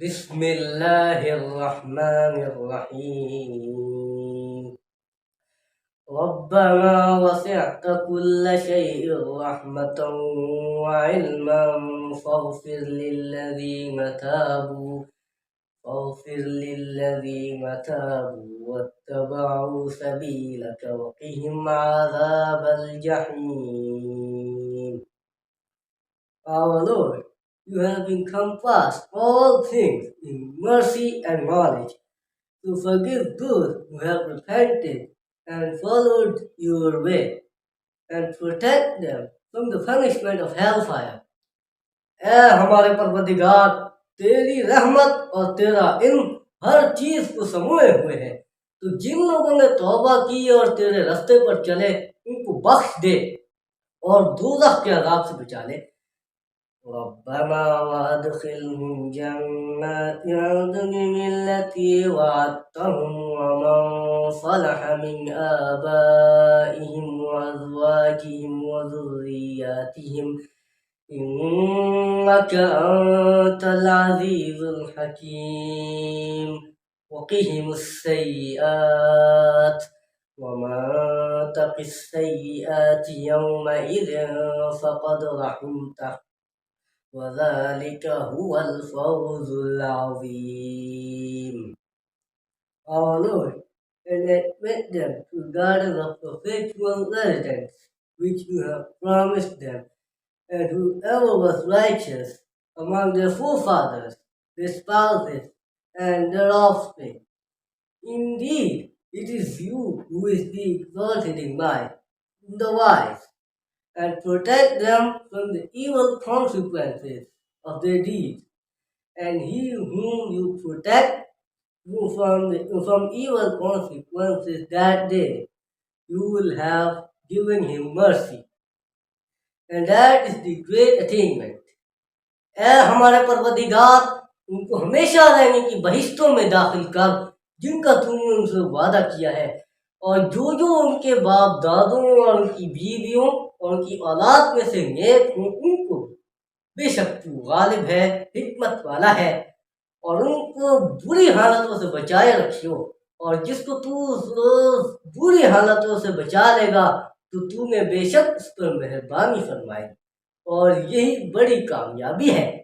बिस्मिल्लाहिर्रहमानिर्रहीम। रब्बना वसिअत कुल्ल शैइन रहमतन व इल्मन फाग़फिर लिल्लज़ीन ताबू वत्तबअू सबीलक वक़िहिम अज़ाबल Zaheem. Our Lord, you have encompassed all things in mercy and knowledge, to forgive those who have repented and followed your way, and protect them from the punishment of hellfire. ए हमारे परवरदिगार, तेरी रहमत और तेरा इल्म हर चीज को समूए हुए है। तो जिन लोगों ने तौबा की और तेरे रास्ते पर चले, उनको बख्श दे और दोज़ख के अज़ाब से बचा ले। रब्बना वअदखिलहुम जन्नाति अदन अल्लती वअदतहुम वमन सलह मिन आबाइहिम वअज़वाजिहिम वज़ुर्रिय्यातिहिम इन्नका अंतल अज़ीज़ुल हकीम। वक़िहिमुस सय्यिआत वमन तक़िस सय्यिआति यौमइज़िन फ़क़द रहिमतहु वज़ालिका हुवल फ़ौज़ुल अज़ीम। Our Lord, and admit them to the garden of perpetual residence which you have promised them, and whoever was righteous among their forefathers, their spouses, and their offspring. Indeed, it is you who is the exalted in might, the wise, and protect them from the evil consequences of their deeds. And he whom you protect from evil consequences that day, you will have given him mercy. And that is the great attainment. ए हमारे परवरदिगार, उनको हमेशा रहने की बहिश्तों में दाखिल कर जिनका तुमने उनसे वादा किया है, और जो जो उनके बाप दादों और उनकी बीवियों और उनकी औलाद में से नेक हों, उनको बेशक तू गालिब है, हिकमत वाला है, और उनको बुरी हालतों से बचाए रखियो। और जिसको तू बुरी हालतों से बचा लेगा तो तूने बेशक उस पर मेहरबानी फरमाई, और यही बड़ी कामयाबी है।